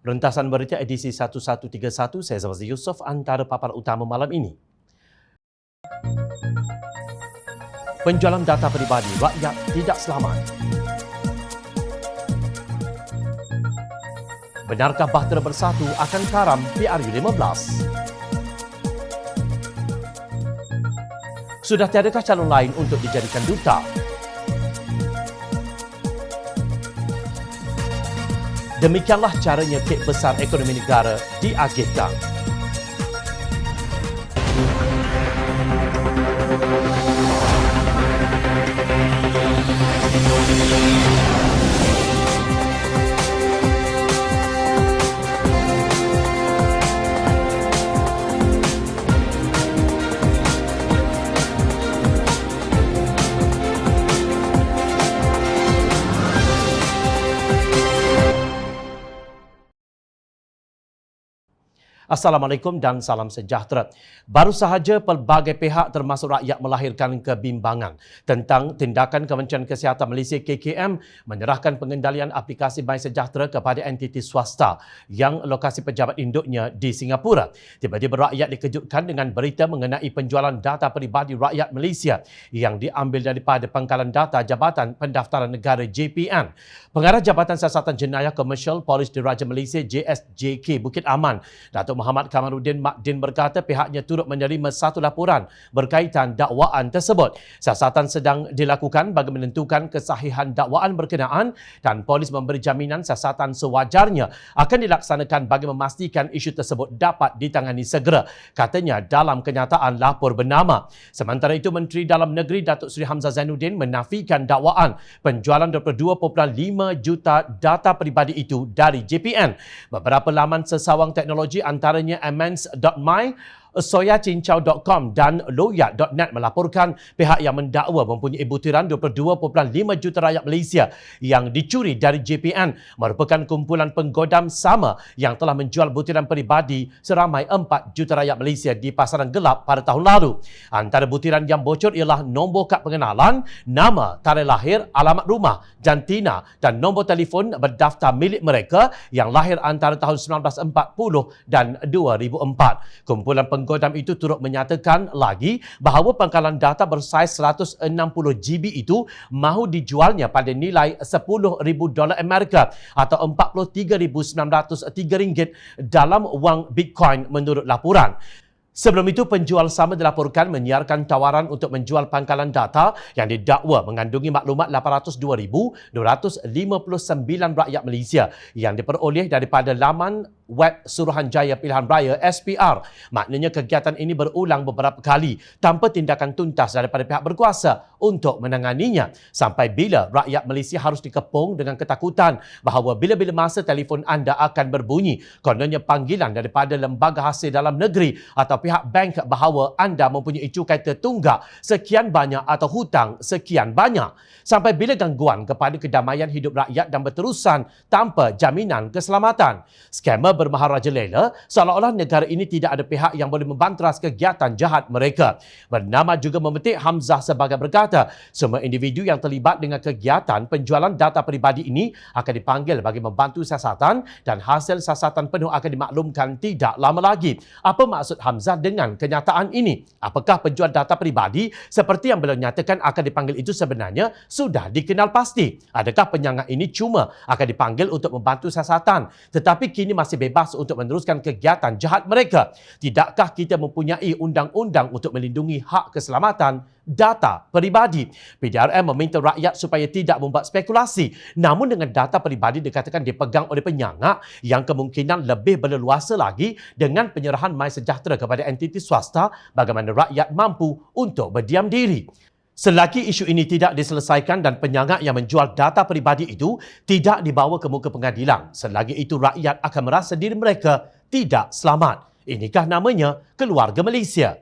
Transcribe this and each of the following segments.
Rentasan berita edisi 1131, saya Zawazi Yusof, antara paparan utama malam ini. Penjualan data peribadi rakyat tidak selamat. Benarkah Bahtera Bersatu akan karam PRU15? Sudah tiadakah calon lain untuk dijadikan duta? Demikianlah caranya kek besar ekonomi negara diagihkan. Assalamualaikum dan salam sejahtera. Baru sahaja pelbagai pihak termasuk rakyat melahirkan kebimbangan tentang tindakan Kementerian Kesihatan Malaysia KKM menyerahkan pengendalian aplikasi MySejahtera kepada entiti swasta yang lokasi pejabat induknya di Singapura. Tiba-tiba rakyat dikejutkan dengan berita mengenai penjualan data peribadi rakyat Malaysia yang diambil daripada Pangkalan Data Jabatan Pendaftaran Negara JPN. Pengarah Jabatan Siasatan Jenayah Komersial Polis Diraja Malaysia JSJK Bukit Aman, Datuk Muhammad Kamaruddin Makdin berkata pihaknya turut menerima satu laporan berkaitan dakwaan tersebut. Siasatan sedang dilakukan bagi menentukan kesahihan dakwaan berkenaan dan polis memberi jaminan siasatan sewajarnya akan dilaksanakan bagi memastikan isu tersebut dapat ditangani segera, katanya dalam kenyataan lapor bernama. Sementara itu, Menteri Dalam Negeri Datuk Seri Hamzah Zainuddin menafikan dakwaan penjualan 22.5 juta data peribadi itu dari JPN. Beberapa laman sesawang teknologi antaranya amends.my, soyacincau.com dan loyat.net melaporkan pihak yang mendakwa mempunyai butiran 22.5 juta rakyat Malaysia yang dicuri dari JPN merupakan kumpulan penggodam sama yang telah menjual butiran peribadi seramai 4 juta rakyat Malaysia di pasaran gelap pada tahun lalu. Antara butiran yang bocor ialah nombor kad pengenalan, nama, tarikh lahir, alamat rumah, jantina dan nombor telefon berdaftar milik mereka yang lahir antara tahun 1940 dan 2004. Kumpulan penggodam itu turut menyatakan lagi bahawa pangkalan data bersaiz 160 GB itu mahu dijualnya pada nilai $10,000 Amerika atau RM43,903 dalam wang Bitcoin menurut laporan. Sebelum itu, penjual sama dilaporkan menyiarkan tawaran untuk menjual pangkalan data yang didakwa mengandungi maklumat 802,259 rakyat Malaysia yang diperoleh daripada laman web Suruhanjaya Pilihan Raya SPR. Maknanya kegiatan ini berulang beberapa kali tanpa tindakan tuntas daripada pihak berkuasa untuk menanganinya. Sampai bila rakyat Malaysia harus dikepung dengan ketakutan bahawa bila-bila masa telefon anda akan berbunyi, kononnya panggilan daripada lembaga hasil dalam negeri atau pihak bank bahawa anda mempunyai cukai tertunggak sekian banyak atau hutang sekian banyak. Sampai bila gangguan kepada kedamaian hidup rakyat dan berterusan tanpa jaminan keselamatan. Skamer bermaharajalela seolah-olah negara ini tidak ada pihak yang boleh membanteras kegiatan jahat mereka. Bernama juga memetik Hamzah sebagai berkata, semua individu yang terlibat dengan kegiatan penjualan data peribadi ini akan dipanggil bagi membantu siasatan dan hasil siasatan penuh akan dimaklumkan tidak lama lagi. Apa maksud Hamzah dengan kenyataan ini? Apakah penjual data peribadi seperti yang beliau nyatakan akan dipanggil itu sebenarnya sudah dikenal pasti? Adakah penyangat ini cuma akan dipanggil untuk membantu siasatan tetapi kini masih bebas untuk meneruskan kegiatan jahat mereka? Tidakkah kita mempunyai undang-undang untuk melindungi hak keselamatan data peribadi? PDRM meminta rakyat supaya tidak membuat spekulasi. Namun dengan data peribadi dikatakan dipegang oleh penyangak yang kemungkinan lebih berleluasa lagi dengan penyerahan MySejahtera kepada entiti swasta, bagaimana rakyat mampu untuk berdiam diri? Selagi isu ini tidak diselesaikan dan penyangak yang menjual data peribadi itu tidak dibawa ke muka pengadilan, selagi itu rakyat akan merasa diri mereka tidak selamat. Inikah namanya keluarga Malaysia?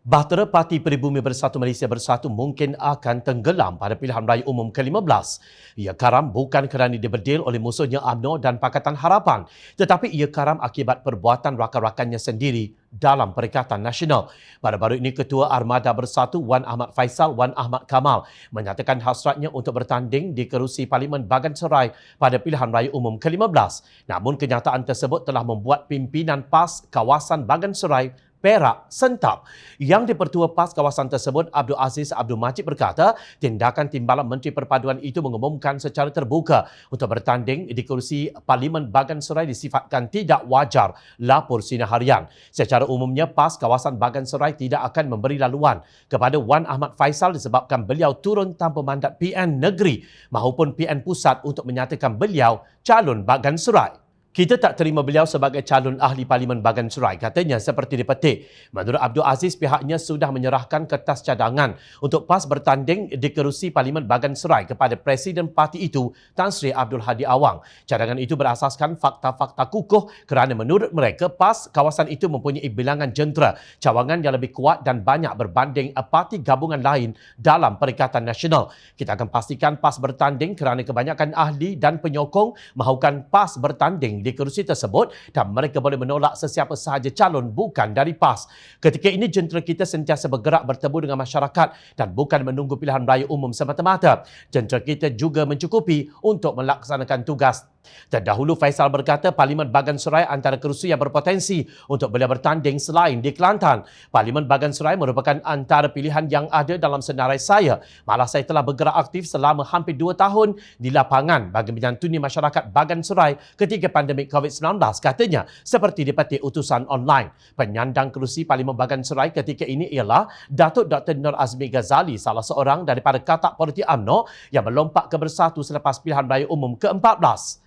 Bahtera Parti Peribumi Bersatu Malaysia Bersatu mungkin akan tenggelam pada pilihan raya umum ke-15. Ia karam bukan kerana dibedil oleh musuhnya UMNO dan Pakatan Harapan, tetapi ia karam akibat perbuatan rakan-rakannya sendiri dalam Perikatan Nasional. Baru-baru ini Ketua Armada Bersatu Wan Ahmad Faisal Wan Ahmad Kamal menyatakan hasratnya untuk bertanding di kerusi Parlimen Bagan Serai pada pilihan raya umum ke-15. Namun kenyataan tersebut telah membuat pimpinan PAS kawasan Bagan Serai Perak sentap. Yang di-Pertua PAS kawasan tersebut, Abdul Aziz Abdul Majid berkata, tindakan Timbalan Menteri Perpaduan itu mengumumkan secara terbuka untuk bertanding di kerusi Parlimen Bagan Serai disifatkan tidak wajar, lapor Sinar Harian. Secara umumnya, PAS kawasan Bagan Serai tidak akan memberi laluan kepada Wan Ahmad Faisal disebabkan beliau turun tanpa mandat PN Negeri maupun PN Pusat untuk menyatakan beliau calon Bagan Serai. Kita tak terima beliau sebagai calon ahli Parlimen Bagan Serai, katanya seperti dipetik. Menurut Abdul Aziz, pihaknya sudah menyerahkan kertas cadangan untuk PAS bertanding di kerusi Parlimen Bagan Serai kepada Presiden parti itu, Tan Sri Abdul Hadi Awang. Cadangan itu berasaskan fakta-fakta kukuh kerana menurut mereka, PAS kawasan itu mempunyai bilangan jentera, cawangan yang lebih kuat dan banyak berbanding parti gabungan lain dalam Perikatan Nasional. Kita akan pastikan PAS bertanding kerana kebanyakan ahli dan penyokong mahukan PAS bertanding di kerusi tersebut dan mereka boleh menolak sesiapa sahaja calon bukan dari PAS. Ketika ini jentera kita sentiasa bergerak bertemu dengan masyarakat dan bukan menunggu pilihan raya umum semata-mata. Jentera kita juga mencukupi untuk melaksanakan tugas. Terdahulu Faisal berkata Parlimen Bagan Serai antara kerusi yang berpotensi untuk beliau bertanding selain di Kelantan. Parlimen Bagan Serai merupakan antara pilihan yang ada dalam senarai saya. Malah saya telah bergerak aktif selama hampir 2 tahun di lapangan bagi menyantuni masyarakat Bagan Serai ketika pandemik COVID-19, katanya seperti dipetik utusan online. Penyandang kerusi Parlimen Bagan Serai ketika ini ialah Datuk Dr. Nur Azmi Ghazali, salah seorang daripada katak politik UMNO yang melompat ke Bersatu selepas pilihan raya umum ke-14.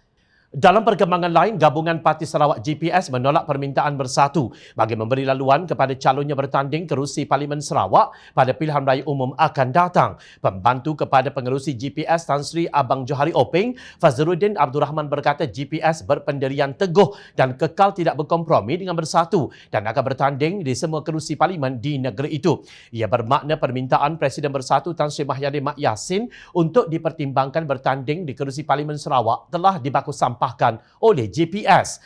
Dalam perkembangan lain, Gabungan Parti Sarawak GPS menolak permintaan Bersatu bagi memberi laluan kepada calonnya bertanding kerusi Parlimen Sarawak pada pilihan raya umum akan datang. Pembantu kepada pengerusi GPS Tan Sri Abang Johari Openg, Fazruddin Abdul Rahman berkata GPS berpendirian teguh dan kekal tidak berkompromi dengan Bersatu dan akan bertanding di semua kerusi Parlimen di negeri itu. Ia bermakna permintaan Presiden Bersatu Tan Sri Mahyadin Mak Yassin untuk dipertimbangkan bertanding di kerusi Parlimen Sarawak telah dibaku sampah oleh GPS.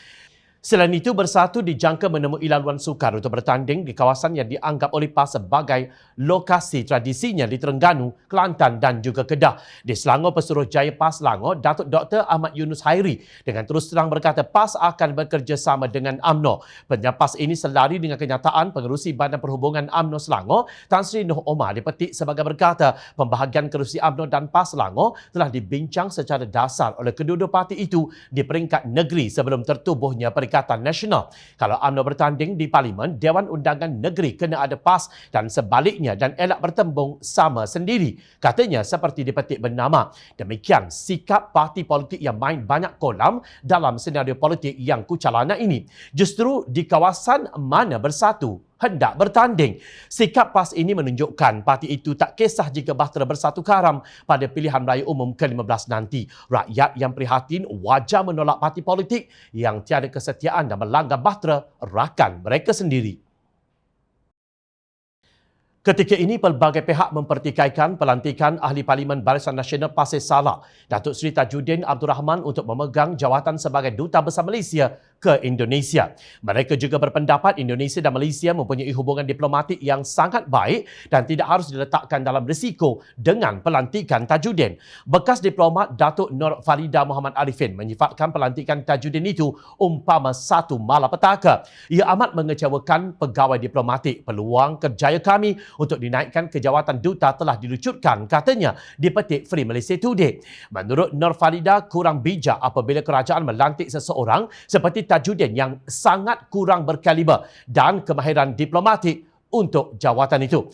Selain itu, Bersatu dijangka menemui laluan sukar untuk bertanding di kawasan yang dianggap oleh PAS sebagai lokasi tradisinya di Terengganu, Kelantan dan juga Kedah. Di Selangor, Pesuruhjaya PAS Selangor, Datuk Dr. Ahmad Yunus Hairi dengan terus terang berkata PAS akan bekerjasama dengan UMNO. Penyapas ini selari dengan kenyataan pengerusi Badan Perhubungan UMNO Selangor, Tan Sri Noh Omar dipetik sebagai berkata pembahagian kerusi UMNO dan PAS Selangor telah dibincang secara dasar oleh kedua-dua parti itu di peringkat negeri sebelum tertubuhnya Perikatan Nasional. Kalau UMNO bertanding di Parlimen, Dewan Undangan Negeri kena ada PAS dan sebaliknya dan elak bertembung sama sendiri. Katanya seperti dipetik bernama. Demikian sikap parti politik yang main banyak kolam dalam senario politik yang kucalana ini. Justru di kawasan mana Bersatu hendak bertanding. Sikap PAS ini menunjukkan parti itu tak kisah jika Bahtera Bersatu karam pada pilihan raya umum ke-15 nanti. Rakyat yang prihatin wajar menolak parti politik yang tiada kesetiaan dan melanggar bahtera rakan mereka sendiri. Ketika ini, pelbagai pihak mempertikaikan pelantikan Ahli Parlimen Barisan Nasional Pasir Salak, Datuk Seri Tajuddin Abdul Rahman untuk memegang jawatan sebagai Duta Besar Malaysia ke Indonesia. Mereka juga berpendapat Indonesia dan Malaysia mempunyai hubungan diplomatik yang sangat baik dan tidak harus diletakkan dalam risiko dengan pelantikan Tajuddin. Bekas diplomat Datuk Nur Farida Muhammad Arifin menyifatkan pelantikan Tajuddin itu umpama satu malapetaka. Ia amat mengecewakan pegawai diplomatik. Peluang kerjaya kami untuk dinaikkan ke jawatan duta telah dilucutkan, katanya dipetik Free Malaysia Today. Menurut Nur Farida, kurang bijak apabila kerajaan melantik seseorang seperti Tajuddin yang sangat kurang berkaliber dan kemahiran diplomatik untuk jawatan itu.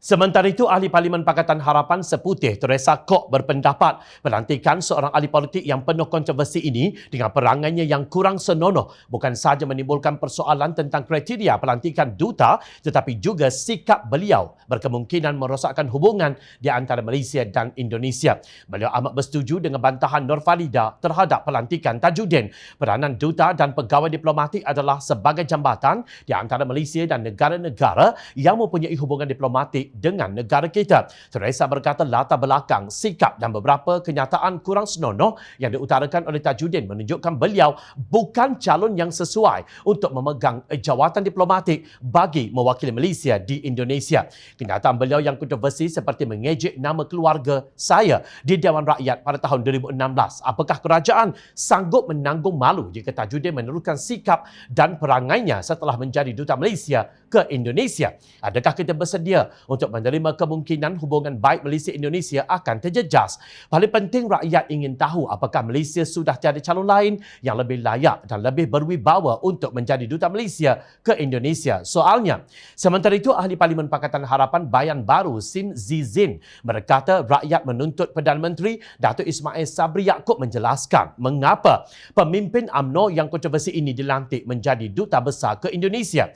Sementara itu, Ahli Parlimen Pakatan Harapan Seputih Teresa Kok berpendapat pelantikan seorang ahli politik yang penuh kontroversi ini dengan perangainya yang kurang senonoh bukan sahaja menimbulkan persoalan tentang kriteria pelantikan duta tetapi juga sikap beliau berkemungkinan merosakkan hubungan di antara Malaysia dan Indonesia. Beliau amat bersetuju dengan bantahan Nur Farida terhadap pelantikan Tajuddin. Peranan duta dan pegawai diplomatik adalah sebagai jambatan di antara Malaysia dan negara-negara yang mempunyai hubungan diplomatik dengan negara kita. Teresa berkata latar belakang, sikap dan beberapa kenyataan kurang senonoh yang diutarakan oleh Tajuddin menunjukkan beliau bukan calon yang sesuai untuk memegang jawatan diplomatik bagi mewakili Malaysia di Indonesia. Kenyataan beliau yang kontroversi seperti mengejek nama keluarga saya di Dewan Rakyat pada tahun 2016. Apakah kerajaan sanggup menanggung malu jika Tajuddin meneruskan sikap dan perangainya setelah menjadi duta Malaysia ke Indonesia? Adakah kita bersedia untuk menerima kemungkinan hubungan baik Malaysia-Indonesia akan terjejas? Paling penting rakyat ingin tahu apakah Malaysia sudah tiada calon lain yang lebih layak dan lebih berwibawa untuk menjadi duta Malaysia ke Indonesia. Soalnya, sementara itu Ahli Parlimen Pakatan Harapan Bayan Baru Sim Zizin berkata rakyat menuntut Perdana Menteri Datuk Ismail Sabri Yaakob menjelaskan mengapa pemimpin UMNO yang kontroversi ini dilantik menjadi duta besar ke Indonesia.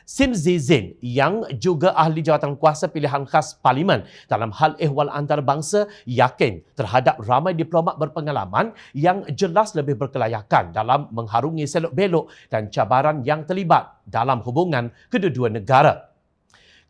Sim Zizin yang juga ahli jawatan kuasa pilihan khas Parlimen dalam hal ehwal antarabangsa yakin terhadap ramai diplomat berpengalaman yang jelas lebih berkelayakan dalam mengharungi selok-belok dan cabaran yang terlibat dalam hubungan kedua-dua negara.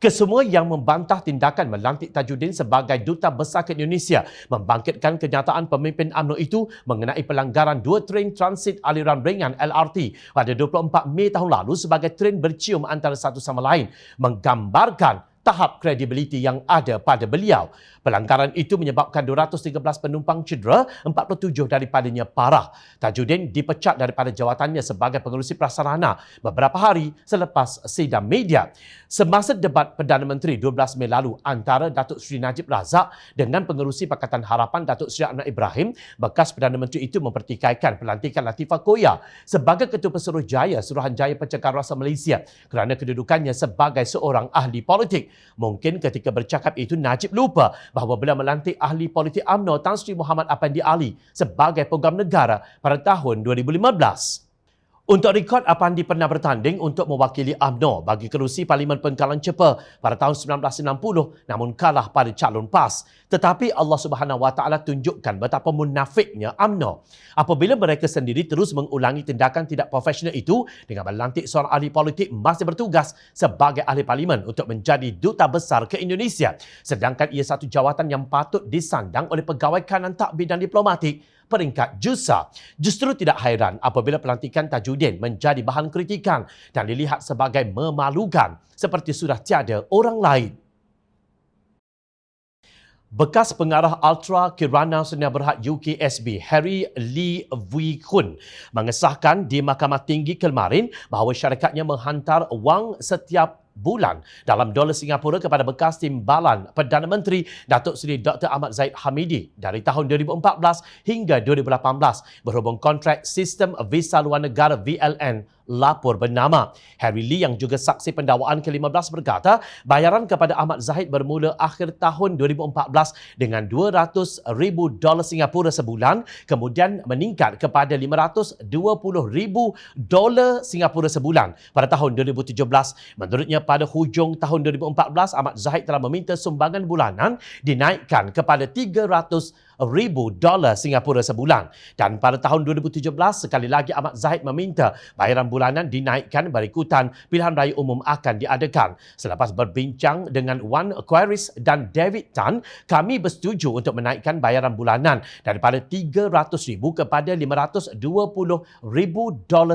Kesemua yang membantah tindakan melantik Tajuddin sebagai duta besar ke Indonesia membangkitkan kenyataan pemimpin UMNO itu mengenai pelanggaran 2 train transit aliran ringan LRT pada 24 Mei tahun lalu sebagai train bercium antara satu sama lain, menggambarkan tahap kredibiliti yang ada pada beliau. Pelanggaran itu menyebabkan 213 penumpang cedera, 47 daripadanya parah. Tajuddin dipecat daripada jawatannya sebagai pengerusi prasarana beberapa hari selepas sidang media. Semasa debat Perdana Menteri 12 Mei lalu antara Datuk Seri Najib Razak dengan pengerusi Pakatan Harapan Datuk Seri Anwar Ibrahim, bekas Perdana Menteri itu mempertikaikan pelantikan Latifah Koya sebagai Ketua Pesuruhjaya Suruhanjaya Pencegahan Malaysia kerana kedudukannya sebagai seorang ahli politik. Mungkin ketika bercakap itu Najib lupa bahawa beliau melantik ahli politik UMNO Tan Sri Muhammad Apandi Ali sebagai Pegawai Negara pada tahun 2015. Untuk rekod, Apandi pernah bertanding untuk mewakili UMNO bagi kerusi Parlimen Pengkalan Cepa pada tahun 1990 namun kalah pada calon PAS. Tetapi Allah Subhanahu Wa Taala tunjukkan betapa munafiknya UMNO apabila mereka sendiri terus mengulangi tindakan tidak profesional itu dengan melantik seorang ahli politik masih bertugas sebagai ahli parlimen untuk menjadi duta besar ke Indonesia, sedangkan ia satu jawatan yang patut disandang oleh pegawai kanan tak bidang diplomatik peringkat JUSA. Justru tidak hairan apabila pelantikan Tajuddin menjadi bahan kritikan dan dilihat sebagai memalukan seperti sudah tiada orang lain. Bekas pengarah Ultra Kirana Sdn Bhd UKSB Harry Lee Wee Kun mengesahkan di Mahkamah Tinggi kemarin bahawa syarikatnya menghantar wang setiap bulan dalam dolar Singapura kepada bekas timbalan Perdana Menteri Datuk Seri Dr. Ahmad Zahid Hamidi dari tahun 2014 hingga 2018 berhubung kontrak sistem visa luar negara VLN lapor bernama. Harry Lee yang juga saksi pendakwaan ke-15 berkata bayaran kepada Ahmad Zahid bermula akhir tahun 2014 dengan $200,000 Singapura sebulan kemudian meningkat kepada $520,000 Singapura sebulan pada tahun 2017. Menurutnya pada hujung tahun 2014 Ahmad Zahid telah meminta sumbangan bulanan dinaikkan kepada $300,000 Singapura sebulan dan pada tahun 2017 sekali lagi Ahmad Zahid meminta bayaran bulanan dinaikkan berikutan pilihan raya umum akan diadakan. Selepas berbincang dengan Wan Aquarius dan David Tan, kami bersetuju untuk menaikkan bayaran bulanan daripada $300,000 kepada $520,000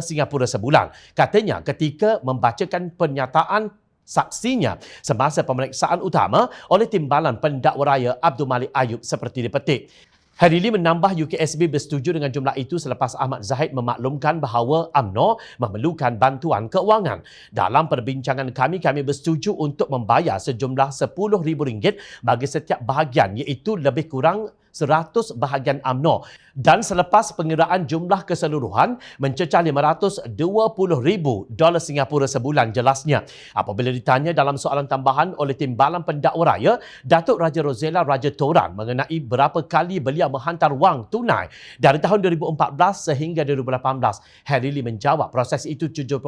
Singapura sebulan. Katanya ketika membacakan pernyataan saksinya semasa pemeriksaan utama oleh Timbalan Pendakwa Raya Abdul Malik Ayub seperti dipetik. Harry Lee menambah UKSB bersetuju dengan jumlah itu selepas Ahmad Zahid memaklumkan bahawa UMNO memerlukan bantuan keuangan. Dalam perbincangan kami bersetuju untuk membayar sejumlah RM10,000 bagi setiap bahagian iaitu lebih kurang 100 bahagian UMNO. Dan selepas pengiraan jumlah keseluruhan mencecah $520,000 Singapura sebulan jelasnya. Apabila ditanya dalam soalan tambahan oleh Timbalan Pendakwa Raya, Datuk Raja Rosella Raja Toran mengenai berapa kali beliau menghantar wang tunai dari tahun 2014 sehingga 2018, Harry Lee menjawab proses itu 70%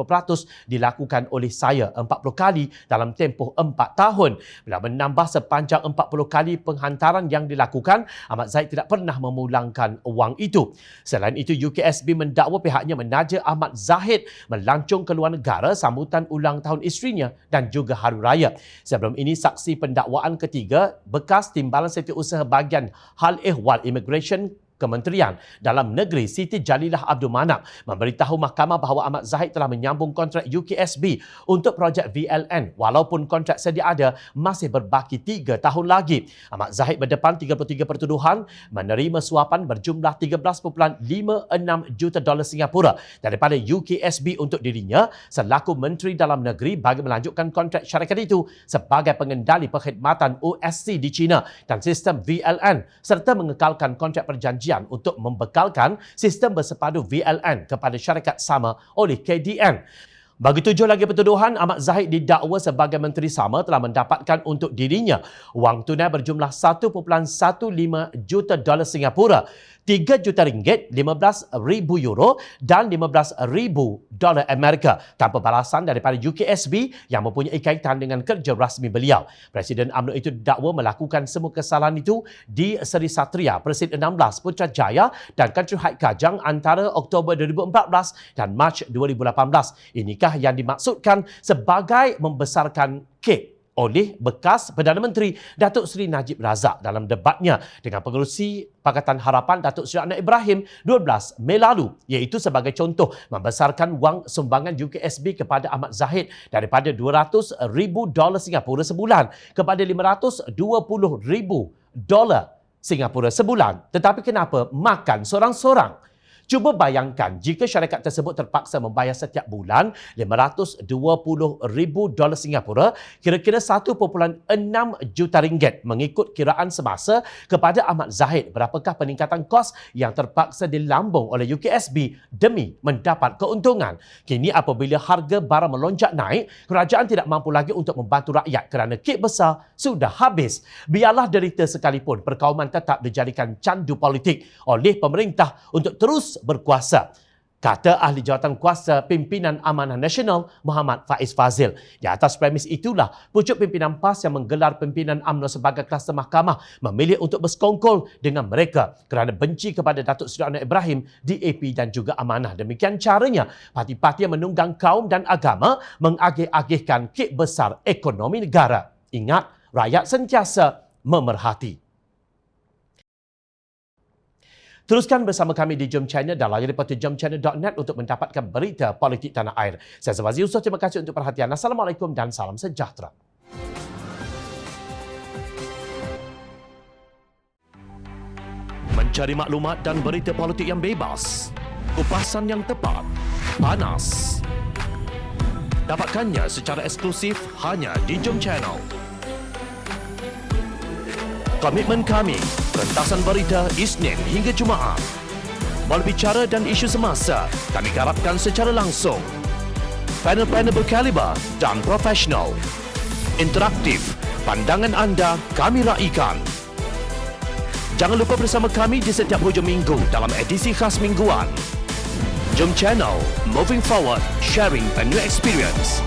dilakukan oleh saya 40 kali dalam tempoh 4 tahun. Bila menambah sepanjang 40 kali penghantaran yang dilakukan, Ahmad Zahid tidak pernah memulangkan wang itu. Selain itu, UKSB mendakwa pihaknya menaja Ahmad Zahid melancong ke luar negara sambutan ulang tahun isterinya dan juga Hari Raya. Sebelum ini, saksi pendakwaan ketiga, bekas Timbalan Setiausaha Bahagian Hal Ehwal Immigration Kementerian Dalam Negeri Siti Jalilah Abdul Manap memberitahu mahkamah bahawa Ahmad Zahid telah menyambung kontrak UKSB untuk projek VLN walaupun kontrak sedia ada masih berbaki 3 tahun lagi. Ahmad Zahid berdepan 33 pertuduhan menerima suapan berjumlah $13.56 juta Singapura daripada UKSB untuk dirinya selaku Menteri Dalam Negeri bagi melanjutkan kontrak syarikat itu sebagai pengendali perkhidmatan OSC di China dan sistem VLN serta mengekalkan kontrak perjanjian untuk membekalkan sistem bersepadu VLN kepada syarikat sama oleh KDN. Bagi 7 lagi pertuduhan, Ahmad Zahid didakwa sebagai Menteri Sama telah mendapatkan untuk dirinya wang tunai berjumlah $1.15 juta Singapura, 3 juta ringgit, 15,000 euro dan 15,000 dolar Amerika tanpa balasan daripada UKSB yang mempunyai kaitan dengan kerja rasmi beliau. Presiden UMNO itu didakwa melakukan semua kesalahan itu di Seri Satria, Presid 16 Putrajaya dan Country High Kajang antara Oktober 2014 dan Mac 2018. Inikah yang dimaksudkan sebagai membesarkan kek oleh bekas Perdana Menteri Datuk Seri Najib Razak dalam debatnya dengan pengerusi Pakatan Harapan Datuk Seri Anwar Ibrahim 12 Mei lalu, iaitu sebagai contoh membesarkan wang sumbangan UKSB kepada Ahmad Zahid daripada $200,000 Singapura sebulan kepada $520,000 Singapura sebulan. Tetapi kenapa makan sorang-sorang? Cuba bayangkan jika syarikat tersebut terpaksa membayar setiap bulan $520,000 Singapura, kira-kira 1.6 juta ringgit mengikut kiraan semasa kepada Ahmad Zahid. Berapakah peningkatan kos yang terpaksa dilambung oleh UKSB demi mendapat keuntungan? Kini apabila harga barang melonjak naik, kerajaan tidak mampu lagi untuk membantu rakyat kerana kek besar sudah habis. Biarlah derita sekalipun, perkauman tetap dijadikan candu politik oleh pemerintah untuk terus berkuasa, kata ahli jawatan kuasa Pimpinan Amanah Nasional Muhammad Faiz Fazil. Di atas premis itulah pucuk pimpinan PAS yang menggelar pimpinan UMNO sebagai kluster mahkamah memilih untuk bersekongkol dengan mereka kerana benci kepada Datuk Seri Anwar Ibrahim, DAP dan juga Amanah. Demikian caranya parti-parti yang menunggang kaum dan agama mengagih-agihkan kek besar ekonomi negara. Ingat, rakyat sentiasa memerhati. Teruskan bersama kami di Jom Channel dan layari portal jomchannel.net untuk mendapatkan berita politik tanah air. Saya Zawazi Yusof, terima kasih untuk perhatian. Assalamualaikum dan salam sejahtera. Mencari maklumat dan berita politik yang bebas, kupasan yang tepat, panas. Dapatkannya secara eksklusif hanya di Jom Channel. Komitmen kami, pentasan berita Isnin hingga Jumaat. Berbicara dan isu semasa, kami garapkan secara langsung. Panel-panel berkaliber dan profesional. Interaktif, pandangan anda kami raikan. Jangan lupa bersama kami di setiap hujung minggu dalam edisi khas mingguan. Jom Channel, moving forward, sharing a new experience.